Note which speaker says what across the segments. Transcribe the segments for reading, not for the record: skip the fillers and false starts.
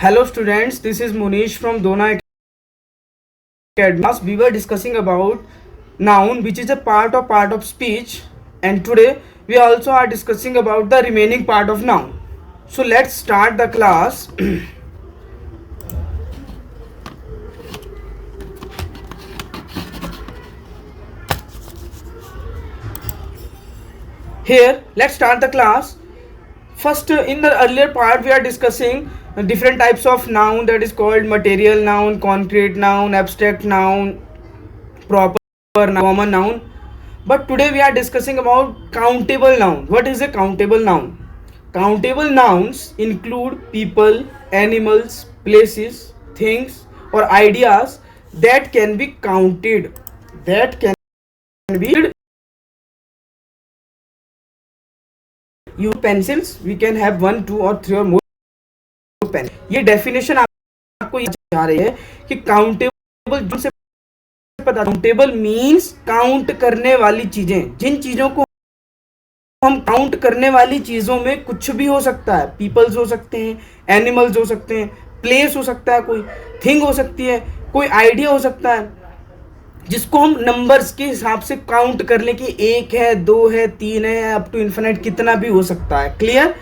Speaker 1: Hello students, this is Munish from Dona Academy. Last we were discussing about noun which is a part of speech, and today we also are discussing about the remaining part of noun. So let's start the class. Here let's start the class. First, in the earlier part we are discussing different types of noun, that is called material noun, concrete noun, abstract noun, proper noun, common noun. But today we are discussing about countable noun. What is a countable noun? Countable nouns include people, animals, places, things, or ideas that can be counted. That can be use pencils. We can have 1, 2 or 3 or more pen. ये definition आपको जा रही है कि countable जो से पता, countable means count करने वाली चीजें. जिन चीजों को हम काउंट करने वाली चीजों में कुछ भी हो सकता है. पीपल्स हो सकते हैं, एनिमल्स हो सकते हैं, प्लेस हो सकता है, कोई थिंग हो सकती है, कोई आइडिया हो सकता है, जिसको हम नंबर्स के हिसाब से काउंट कर लें कि 1 है, 2 है, 3 है, अप टू इन्फिनिट कितना भी हो सकता है. Clear?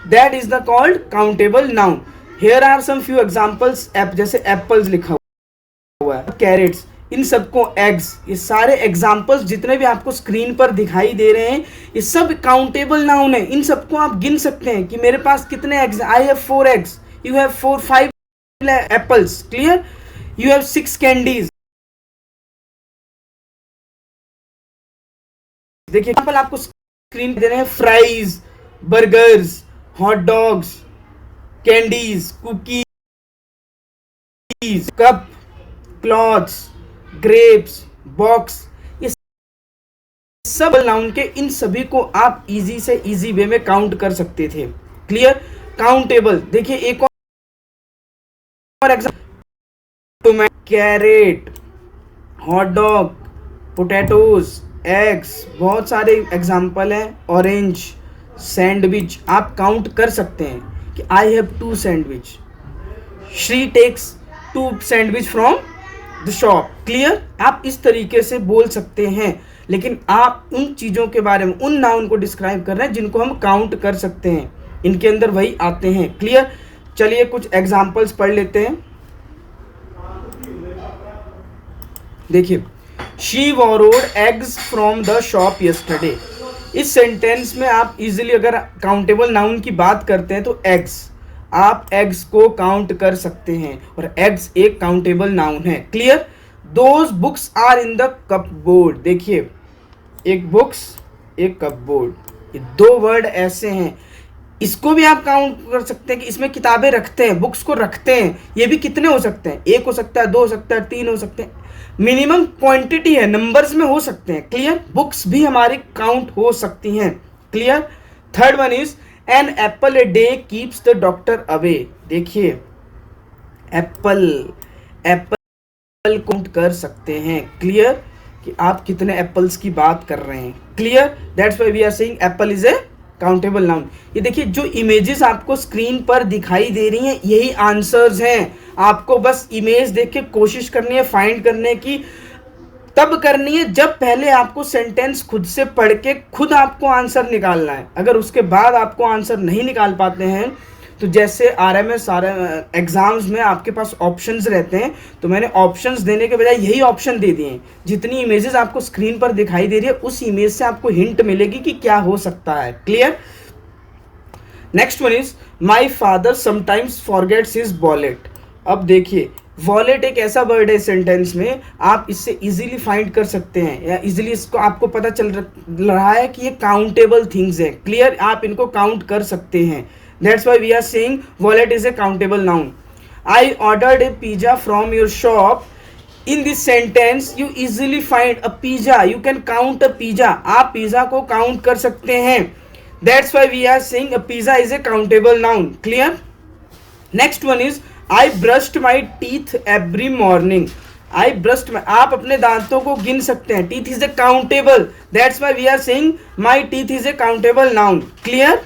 Speaker 1: That is the called countable noun. Here are some few examples. जैसे एप्पल्स लिखा हुआ है, कैरेट्स, इन सबको एग्स, ये सारे एग्जांपल्स जितने भी आपको स्क्रीन पर दिखाई दे रहे हैं ये सब काउंटेबल नाउन है. इन सबको आप गिन सकते हैं कि मेरे पास कितने eggs. I have 4 eggs, you have 4, 5 apples. Clear? You have 6 candies. देखिए एग्जांपल आपको स्क्रीन दे रहे हैं. Fries, burgers, hot dogs, candies, cookies, cup, clothes, grapes, box. ये सब नाउन के, इन सभी को आप इजी से इजी वे में काउंट कर सकते थे. क्लियर? काउंटेबल. देखिए एक और example. Tomato, carrot, hot dog, potatoes, eggs, बहुत सारे एग्जांपल हैं. Orange, sandwich. आप काउंट कर सकते हैं कि I have 2 sandwich, she takes 2 sandwich from the shop. Clear? आप इस तरीके से बोल सकते हैं, लेकिन आप उन चीज़ों के बारे में, उन नाउन को डिस्क्राइब कर रहे हैं जिनको हम काउंट कर सकते हैं. इनके अंदर वही आते हैं. क्लियर? चलिए कुछ एग्जांपल्स पढ़ लेते हैं. देखिए, she borrowed eggs from the shop yesterday. इस सेंटेंस में आप इजीली अगर काउंटेबल नाउन की बात करते हैं तो एग्स, आप एग्स को काउंट कर सकते हैं और एग्स एक काउंटेबल नाउन है. Clear? Those books are in the cupboard. देखिए, एक बुक्स, एक कपबोर्ड, ये 2 वर्ड ऐसे हैं. इसको भी आप काउंट कर सकते हैं कि इसमें किताबें रखते हैं, बुक्स को रखते हैं. ये भी कितने हो सकते हैं? 1 हो सकता है, 2 हो सकता है, 3 हो सकते हैं. मिनिमम क्वांटिटी है, नंबर्स में हो सकते हैं. क्लियर? बुक्स भी हमारी काउंट हो सकती हैं. Clear? Third one is an apple a day keeps the doctor away. देखिए, एप्पल, एप्पल काउंट कर सकते हैं. क्लियर? कि आप कितने एप्पल्स की बात कर रहे हैं. Clear? That's why we are saying apple is a countable noun. ये देखिए, जो इमेजेस आपको स्क्रीन पर दिखाई दे रही हैं यही आंसर्स हैं. आपको बस इमेज देख के कोशिश करनी है फाइंड करने की. तब करनी है जब पहले आपको सेंटेंस खुद से पढ़ के खुद आपको आंसर निकालना है. अगर उसके बाद आपको आंसर नहीं निकाल पाते हैं तो जैसे आरएमएस एग्जाम्स में आपके पास ऑप्शंस रहते हैं, तो मैंने ऑप्शंस देने के बजाय यही ऑप्शन दे दिए हैं. जितनी इमेजेस आपको स्क्रीन पर दिखाई दे रही है उस इमेज से आपको हिंट मिलेगी कि क्या हो सकता है. Clear? Next one is my father sometimes forgets his wallet. अब देखिए, वॉलेट एक ऐसा वर्ड है सेंटेंस में, आप इससे इजीली फाइंड कर सकते हैं या इजीली इसको आपको पता चल रहा है कि ये काउंटेबल थिंग्स है. क्लियर? आप इनको काउंट कर सकते हैं. That's why we are saying wallet is a countable noun. I ordered a pizza from your shop. In this sentence you easily find a pizza. You can count a pizza. आप pizza को count कर सकते हैं. That's why we are saying a pizza is a countable noun. Clear? Next one is I brushed my teeth every morning. I brushed my, आप अपने दांतों को गिन सकते हैं. Teeth is a countable. That's why we are saying my teeth is a countable noun. Clear?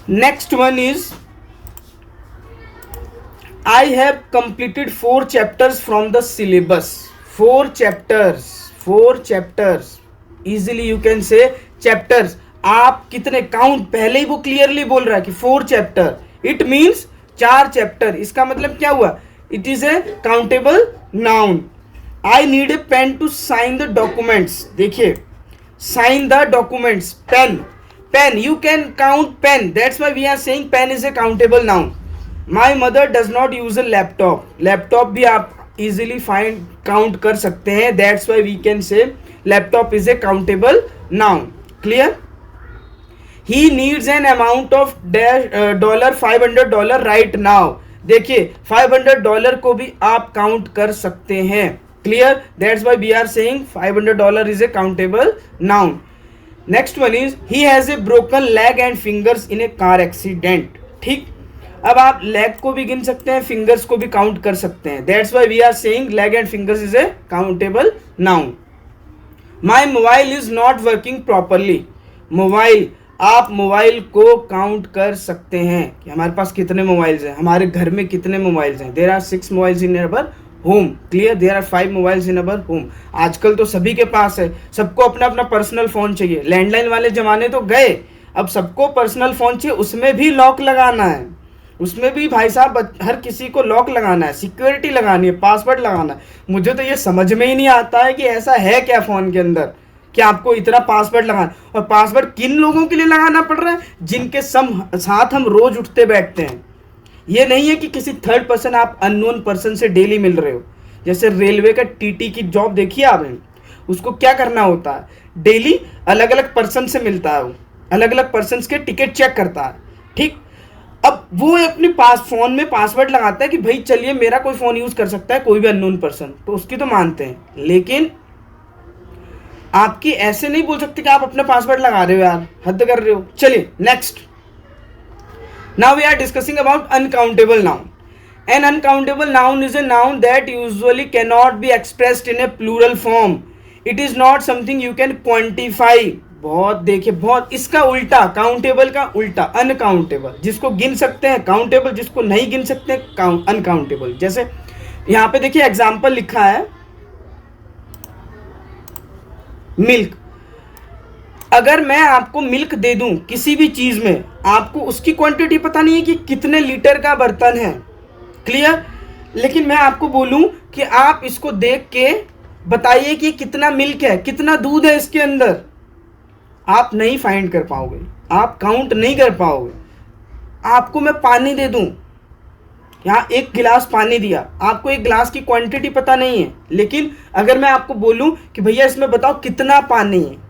Speaker 1: Next one is I have completed 4 chapters from the syllabus. 4 chapters, 4 chapters. Easily you can say chapters. आप कितने count, पहले ही वो clearly बोल रहा है कि 4 chapter, it means 4 chapter. इसका मतलब क्या हुआ? It is a countable noun. I need a pen to sign the documents. देखिए, sign the documents, pen. Pen, you can count pen, that's why we are saying pen is a countable noun. My mother does not use a laptop. Laptop भी आप easily find count कर सकते हैं, that's why we can say laptop is a countable noun. Clear? He needs an amount of $500 right now. देखिए, $500 को भी आप count कर सकते हैं. Clear? That's why we are saying $500 is a countable noun. Next one is he has a broken leg and fingers in A car accident. ठीक, अब आप लेग को भी गिन सकते हैं, फिंगर्स को भी काउंट कर सकते हैं. That's why we are saying leg and fingers is a countable noun. My mobile is not working properly. Mobile, आप मोबाइल को काउंट कर सकते हैं कि हमारे पास कितने मोबाइल्स हैं, हमारे घर में कितने मोबाइल्स हैं. There are 6 mobiles in our home. Clear? There are 5 mobiles in our home. आजकल तो सभी के पास है, सबको अपना अपना पर्सनल फोन चाहिए. लैंडलाइन वाले जमाने तो गए, अब सबको पर्सनल फोन चाहिए, उसमें भी लॉक लगाना है, उसमें भी भाई साहब हर किसी को लॉक लगाना है, सिक्योरिटी लगानी है, पासवर्ड लगाना है. मुझे तो ये समझ में ही नहीं आता है कि ऐसा है क्या फोन के अंदर कि आपको इतना पासवर्ड लगाना. और पासवर्ड किन लोगों के लिए लगाना पड़ रहा है? जिनके साथ हम रोज उठते बैठते हैं. ये नहीं है कि किसी थर्ड पर्सन, आप अननोन पर्सन से डेली मिल रहे हो. जैसे रेलवे का टीटी की जॉब देखिए आपने, उसको क्या करना होता है? डेली अलग अलग पर्सन से मिलता है, वो अलग अलग पर्सन के टिकट चेक करता है. ठीक, अब वो अपने पास फोन में पासवर्ड लगाता है कि भाई चलिए मेरा कोई फोन यूज कर सकता है, कोई भी अननोन पर्सन, तो उसकी तो मानते हैं. लेकिन आपकी ऐसे नहीं बोल सकते कि आप अपना पासवर्ड लगा रहे हो, यार हद कर रहे हो. चलिए next. Now we are discussing about uncountable noun. An uncountable noun is a noun that usually cannot be expressed in a plural form. It is not something you can quantify. बहुत देखिए, बहुत इसका उल्टा, काउंटेबल का उल्टा uncountable. जिसको गिन सकते हैं काउंटेबल, जिसको नहीं गिन सकते अनकाउंटेबल. जैसे यहाँ पे देखिए एग्जाम्पल लिखा है मिल्क. अगर मैं आपको मिल्क दे दूं किसी भी चीज में, आपको उसकी क्वांटिटी पता नहीं है कि कितने लीटर का बर्तन है. क्लियर? लेकिन मैं आपको बोलूं कि आप इसको देख के बताइए कि कितना मिल्क है, कितना दूध है इसके अंदर, आप नहीं फाइंड कर पाओगे, आप काउंट नहीं कर पाओगे. आपको मैं पानी दे दूं, यहाँ 1 गिलास पानी दिया, आपको 1 गिलास की क्वांटिटी पता नहीं है, लेकिन अगर मैं आपको बोलूं कि भैया इसमें बताओ कितना पानी है,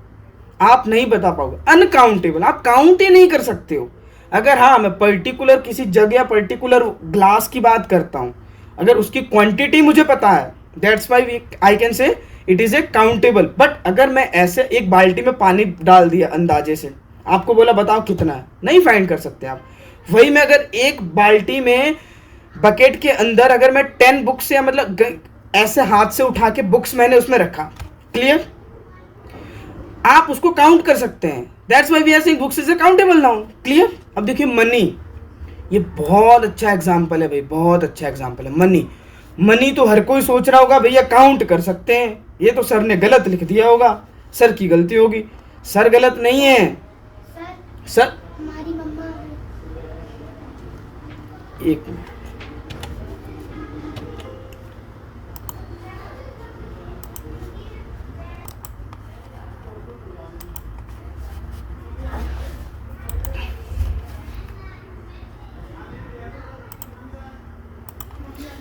Speaker 1: आप नहीं बता पाओगे. अनकाउंटेबल, आप काउंट ही नहीं कर सकते हो. अगर हाँ मैं पर्टिकुलर किसी जगह या पर्टिकुलर ग्लास की बात करता हूँ, अगर उसकी क्वांटिटी मुझे पता है, that's why I can say it is a countable. But अगर मैं ऐसे एक बाल्टी में पानी डाल दिया अंदाजे से, आपको बोला बताओ कितना है, नहीं फाइंड कर सकते आप. वही मैं अगर एक बाल्टी में बकेट के अंदर अगर मैं 10 बुक्स या मतलब ऐसे हाथ से उठा के बुक्स मैंने उसमें रखा, क्लियर, आप उसको काउंट कर सकते हैं. That's why we are saying books is a countable noun. Clear? अब देखिए मनी, ये बहुत अच्छा एग्जांपल है भाई, बहुत अच्छा एग्जांपल है. मनी, मनी तो हर कोई सोच रहा होगा भैया काउंट कर सकते हैं, ये तो सर ने गलत लिख दिया होगा, सर की गलती होगी. सर गलत नहीं है. सर हमारी मम्मा, एक मिनट,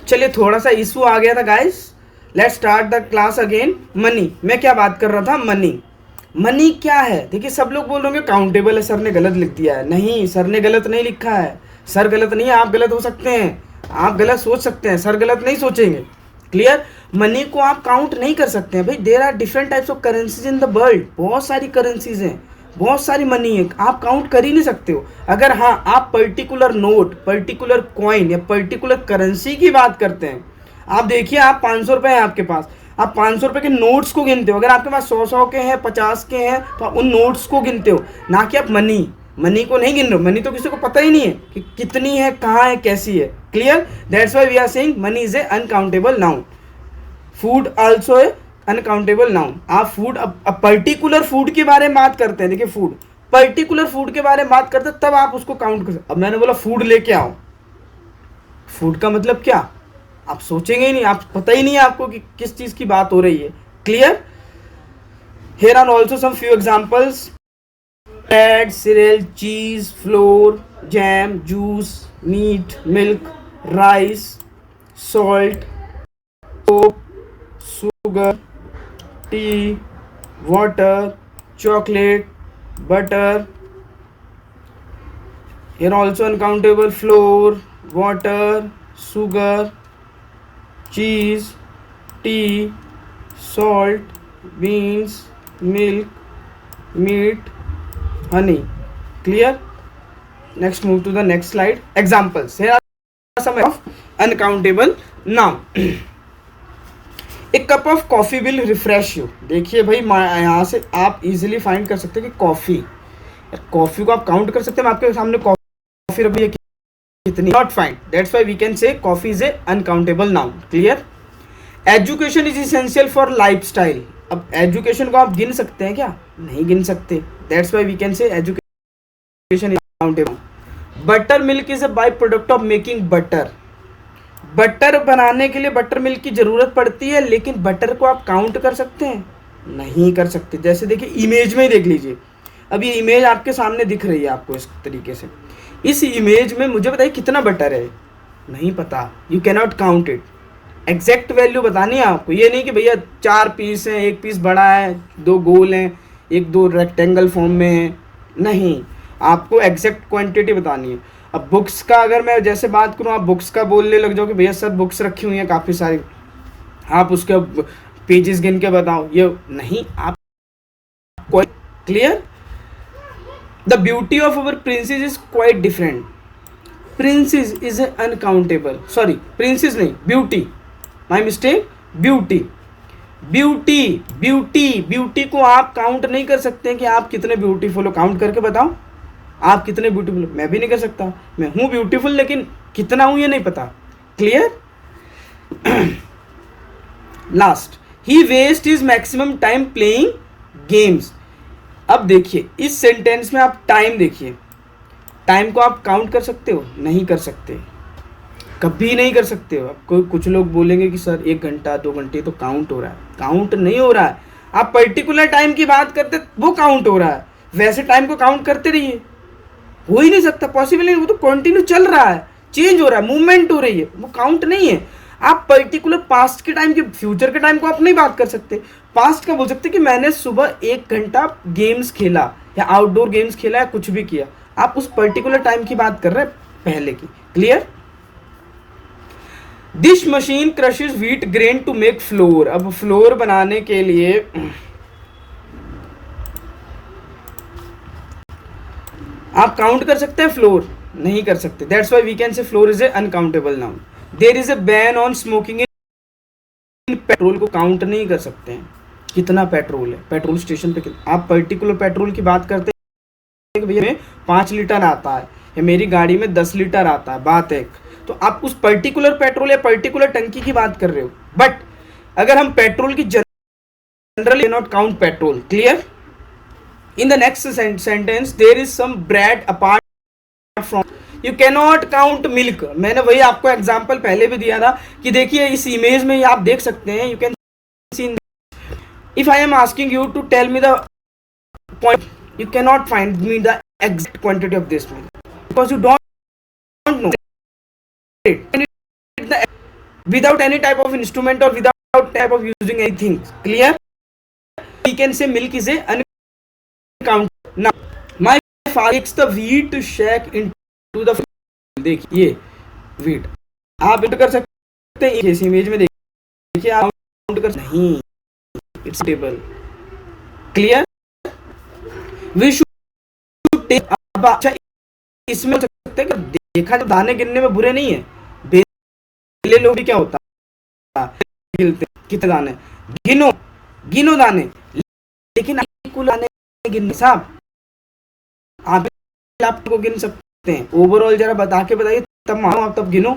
Speaker 1: चलिए थोड़ा सा इशू आ गया था guys. Let's start the class again. Money, मैं क्या बात कर रहा था? मनी. मनी क्या है? देखिए सब लोग बोल रहे होंगे काउंटेबल है, सर ने गलत लिख दिया है. नहीं, सर ने गलत नहीं लिखा है. सर गलत नहीं है, आप गलत हो सकते हैं, आप गलत सोच सकते हैं, सर गलत नहीं सोचेंगे. क्लियर? मनी को आप काउंट नहीं कर सकते हैं भाई. There are different types of currencies in the world. बहुत सारी करेंसीज हैं, बहुत सारी मनी है, आप काउंट कर ही नहीं सकते हो. अगर हाँ आप पर्टिकुलर नोट, पर्टिकुलर कॉइन या पर्टिकुलर करेंसी की बात करते हैं, आप देखिए आप 500 रुपये हैं आपके पास, आप 500 रुपये के नोट्स को गिनते हो. अगर आपके पास 100 के हैं, 50 के हैं, तो आप उन नोट्स को गिनते हो, ना कि आप मनी को नहीं गिन रहे हो. मनी तो किसी को पता ही नहीं है कि कितनी है, कहाँ है, कैसी है. Clear? That's why we are saying money is a uncountable noun, food also a uncountable noun. आप फूड, अब पर्टिकुलर फूड के बारे में बात करते हैं, देखिए फूड, पर्टिकुलर फूड के बारे में बात करते हैं तब आप उसको काउंट कर सकते। अब मैंने बोला फूड लेके आओ, फूड का मतलब क्या आप सोचेंगे ही नहीं, आप पता ही नहीं है आपको कि किस चीज की बात हो रही है। Clear? Here are also some few examples, bread, cereal, cheese, flour, jam, juice, meat, milk, rice, salt, soap, sugar, tea, water, chocolate, butter. Here also uncountable: flour, water, sugar, cheese, tea, salt, beans, milk, meat, honey. Clear? Next, move to the next slide. Examples. Here are some of uncountable noun. A cup of coffee will refresh you. देखिए भाई, यहाँ से आप easily find कर सकते हैं कि coffee को आप काउंट कर सकते हैं। मैं आपके सामने कॉफी रखी है कितनी, not find, that's why we can say coffee is a uncountable noun. Clear? Education is essential for lifestyle. अब एजुकेशन को आप गिन सकते हैं क्या? नहीं गिन सकते, that's why we can say education is countable. Butter milk is a by product of making butter. Butter बनाने के लिए बटर मिल्क की जरूरत पड़ती है, लेकिन बटर को आप काउंट कर सकते हैं? नहीं कर सकते। जैसे देखिए इमेज में ही देख लीजिए, अब ये इमेज आपके सामने दिख रही है आपको इस तरीके से, इस इमेज में मुझे बताइए कितना बटर है? नहीं पता, you can not count it. Exact value बतानी है आपको, ये नहीं कि भैया 4 पीस हैं, एक पीस बड़ा है, 2 गोल हैं, 1-2 रेक्टेंगल फॉर्म में है, नहीं, आपको एग्जैक्ट क्वांटिटी बतानी है। अब बुक्स का अगर मैं जैसे बात करूँ, आप बुक्स का बोलने लग जाओ कि भैया सर बुक्स रखी हुई हैं काफ़ी सारी, आप उसके पेजेस गिन के बताओ, ये नहीं, आप clear? The beauty of our princess is quite different. Princess is a uncountable, sorry princess नहीं, beauty, my mistake, beauty. Beauty beauty beauty को आप काउंट नहीं कर सकते हैं कि आप कितने ब्यूटीफुल हो, काउंट करके बताओ आप कितने ब्यूटीफुल हो। मैं भी नहीं कर सकता, मैं हूँ ब्यूटीफुल, लेकिन कितना हूँ ये नहीं पता। Clear? Last, he waste his maximum time playing games. अब देखिए इस सेंटेंस में आप टाइम देखिए, टाइम को आप काउंट कर सकते हो? नहीं कर सकते, कभी नहीं कर सकते हो। अब कुछ लोग बोलेंगे कि सर 1 घंटा 2 घंटे तो काउंट हो रहा है, काउंट नहीं हो रहा है। आप पर्टिकुलर टाइम की बात करते वो काउंट हो रहा है, वैसे टाइम को काउंट करते रहिए, हो ही नहीं सकता, पॉसिबल नहीं, वो तो कंटिन्यू चल रहा है, चेंज हो रहा है, मूवमेंट हो रही है, वो काउंट नहीं है। आप पर्टिकुलर पास्ट के टाइम के, फ्यूचर के टाइम को आप नहीं बात कर सकते। पास्ट का बोल सकते कि मैंने सुबह 1 घंटा गेम्स खेला या आउटडोर गेम्स खेला या कुछ भी किया, आप उस पर्टिकुलर टाइम की बात कर रहे हैं, पहले की। Clear? This machine crushes wheat grain to make flour. अब फ्लोर बनाने के लिए आप काउंट कर सकते हैं फ्लोर? नहीं कर सकते, that's why we can say flour is a uncountable noun. There is a ban on smoking in. Petrol को काउंट नहीं कर सकते हैं, कितना पेट्रोल है पेट्रोल स्टेशन पे, आप पर्टिकुलर पेट्रोल की बात करते हैं कि भैया 5 लीटर आता है या मेरी गाड़ी में 10 लीटर आता है, बात है, तो आप उस पर्टिकुलर पेट्रोल या पर्टिकुलर टंकी की बात कर रहे हो। बट अगर हम पेट्रोल की generally not count petrol. Clear? In the next sentence, there is some bread apart from, you cannot count milk. मैंने वही आपको एग्जांपल पहले भी दिया था कि देखिए इस इमेज में आप देख सकते हैं, you can see, if I am asking you to tell me the point, you cannot find me the exact quantity of this milk because you don't know it without any type of instrument or without type of using anything. Clear? We can say milk is a uncountable. Now my father takes the wheat shack into the, देखिए ये wheat आप inter कर सकते हैं इस image में, देखिए आप काउंट कर नहीं, it's table. Clear? We should take, अब अच्छा इसमें सकते हैं कि देखा तो दाने गिनने में बुरे नहीं है, बेले लोग भी क्या होता है गिनते कितने दाने, गिनो दाने, लेकिन कुल दाने गिनने साहब आप को गिन सकते हैं, ओवरऑल जरा बता के बताइए, तब मानो आप तब गिनो।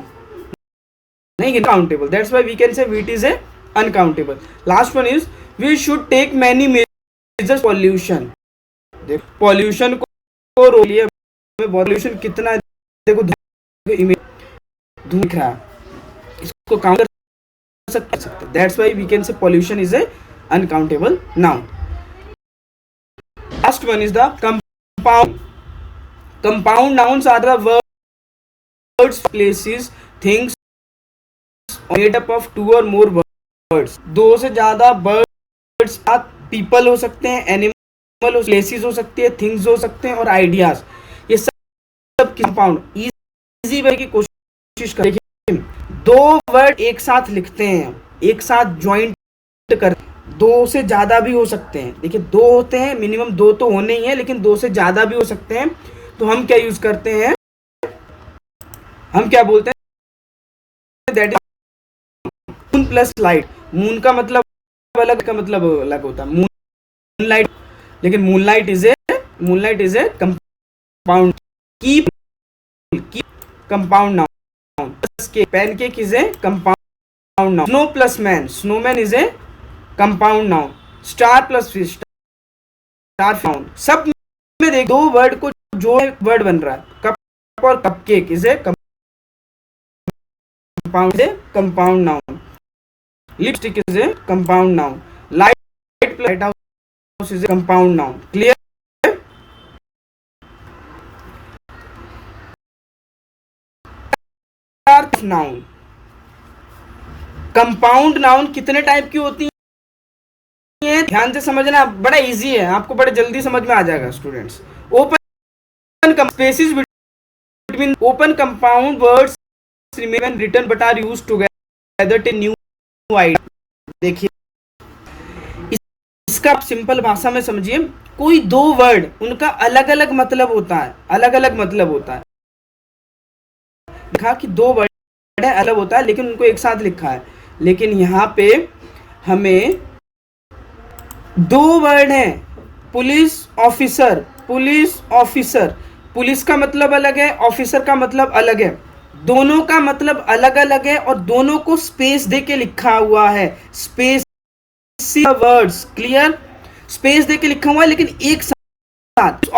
Speaker 1: नहीं, uncountable, that's why we can say wheat is a uncountable. Last one is we should take many measures pollution. देखो पॉल्यूशन को रोक लिया, पॉल्यूशन कितना है, देखो इमेज धुआं दिख रहा है, इसको काउंट कर सकते, that's why we can say pollution is a uncountable noun. Last one is the compound. Compound nouns are the words, places, things made up of two or more words। दो से ज्यादा वर्ड्स, पीपल हो सकते हैं, animal हो, places हो सकती है, थिंग्स हो सकते हैं और आइडियाज, ये सब कंपाउंड। इजी वे की कोशिश करें, दो वर्ड एक साथ लिखते हैं, एक साथ ज्वाइंट कर, दो से ज्यादा भी हो सकते हैं। देखिए दो होते हैं, मिनिमम दो तो होने ही है, लेकिन दो से ज्यादा भी हो सकते हैं। तो हम क्या यूज करते हैं, हम क्या बोलते हैं, that is moon plus light. Moon का मतलब अलग, का मतलब अलग होता है, मून लाइट, लेकिन moonlight is a compound. Keep compound noun. Pancake is a compound noun. Snow plus man, snowman is a compound noun. Star plus fish, star noun. सब में देख दो वर्ड को जो वर्ड बन रहा है, कप और cupcake is a compound noun. Lipstick is a compound noun. Light plus light house is a compound noun. Clear? Noun, compound noun कितने टाइप की होती है, ध्यान से समझना, बड़ा इजी है, आपको बड़े जल्दी समझ में आ जाएगा students. Open spaces between open compound words remain when written but are used together to new idea। देखिए इसका आप सिंपल भाषा में समझिए, कोई दो वर्ड उनका अलग अलग मतलब होता है, अलग अलग मतलब होता है। देखा कि दो वर्ड है, अलग होता है, लेकिन उनको एक साथ लिखा है। लेकिन यहाँ पे हमें दो वर्ड हैं, police officer, police officer, police का मतलब अलग है, ऑफिसर का मतलब अलग है, दोनों का मतलब अलग अलग है और दोनों को स्पेस दे के लिखा हुआ है। Space words, clear? स्पेस दे के लिखा हुआ है, लेकिन एक साथ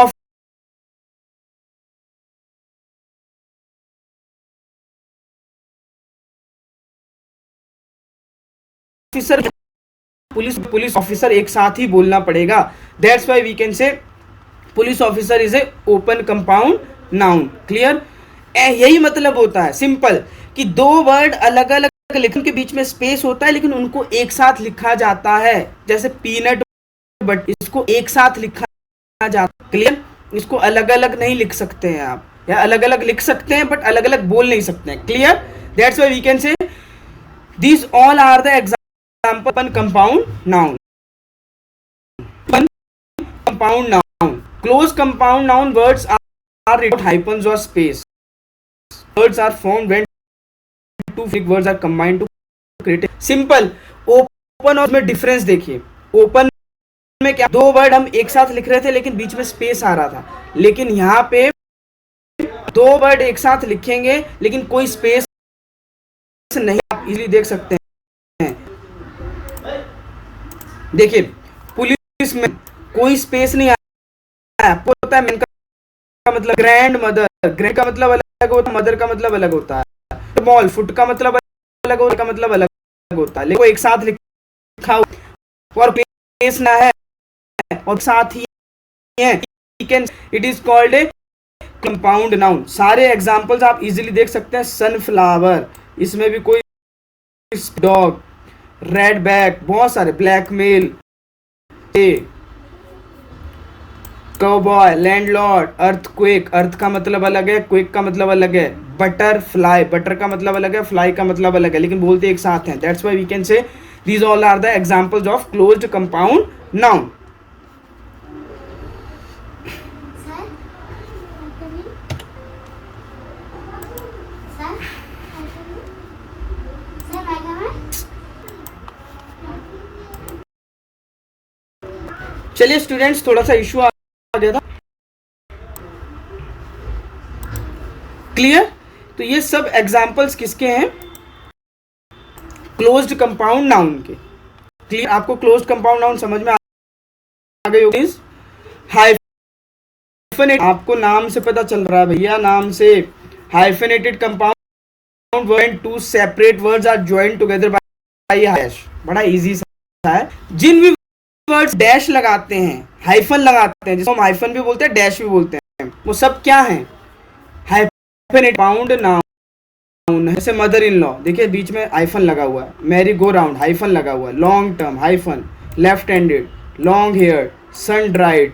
Speaker 1: ऑफिसर, पुलिस ऑफिसर एक साथ ही बोलना पड़ेगा। That's why we can say police officer is a open compound noun. Clear? यही मतलब होता है सिंपल, कि दो वर्ड अलग अलग लिखने के बीच में स्पेस होता है, लेकिन उनको एक साथ लिखा जाता है। जैसे पीनट बट, इसको एक साथ लिखा जाता है। क्लियर? इसको अलग अलग नहीं लिख सकते हैं आप, या अलग अलग लिख सकते हैं बट अलग अलग बोल नहीं सकते हैं। Clear? That's why we can say these all are the example open compound noun. Compound noun, close compound noun words are written without hyphens or space. Words are formed when two Greek words are combined to create a simple। open और में difference देखिए, open में क्या, दो word हम एक साथ लिख रहे थे लेकिन बीच में स्पेस आ रहा था, लेकिन यहाँ पे दो वर्ड एक साथ लिखेंगे लेकिन कोई स्पेस नहीं, आप इजीली देख सकते हैं। देखिए पुलिस में कोई स्पेस नहीं आपको होता है, मैन का मतलब ग्रैंड मदर, ग्रैंड का मतलब अलग होता है, मदर का मतलब अलग होता है। बॉल, फुट का मतलब अलग होता है, का मतलब अलग होता है, लेकिन एक साथ लिखा और पेश ना है और साथ ही है, it is called a compound noun. सारे एग्जांपल्स आप इजीली देख सकते हैं। सनफ्लावर, इसमें भी कोई, डॉग, रेड बैक, बहुत सारे, ब्लैकमेल, काउबॉय, लैंडलॉर्ड, अर्थक्वेक, अर्थ का मतलब अलग है, क्वेक का मतलब अलग है, बटरफ्लाई, बटर का मतलब अलग है, फ्लाई का मतलब अलग है, लेकिन बोलते एक साथ हैं। That's why we can say these all are the examples of closed compound noun. चलिए स्टूडेंट्स, थोड़ा सा इशू आ गया था। क्लियर? तो ये सब एग्जांपल्स किसके हैं, क्लोज्ड कंपाउंड नाउन के। क्लियर? आपको क्लोज्ड कंपाउंड नाउन समझ में आ गई होगी। हाइफेनेट, आपको नाम से पता चल रहा है भैया, नाम से। हाइफेनेटेड compound when two separate words are joined together by a dash। बड़ा इजी सा है। जिन भी वर्ड्स डैश लगाते हैं, हाइफन लगाते हैं, जिसको हम हाइफन भी बोलते हैं, डैश भी बोलते हैं, वो सब क्या है? हाइफेनेटेड कंपाउंड नाउन। जैसे मदर इन लॉ, देखिए बीच में हाइफन लगा हुआ है। मैरी गो राउंड, हाइफन लगा हुआ है। Long term, hyphen. Left handed, long hair, sun dried.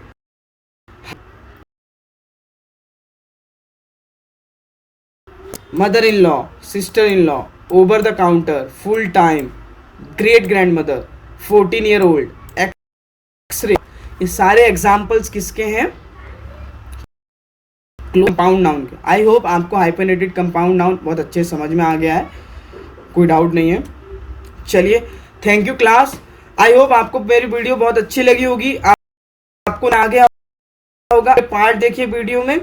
Speaker 1: Mother in law, sister in law, over the counter, full time, great grand mother, 14 year old, X ray. ये सारे examples किसके हैं? Compound noun के। I hope आपको हाइफेनेटेड compound noun बहुत अच्छे समझ में आ गया है, कोई डाउट नहीं है। चलिए, thank you class. I hope आपको मेरी वीडियो बहुत अच्छी लगी होगी, आपको आ गया होगा। पार्ट देखिए वीडियो में,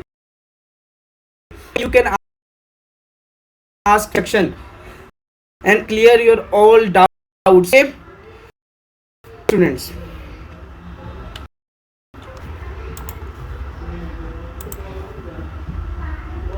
Speaker 1: you can ask question and clear your all doubts, students।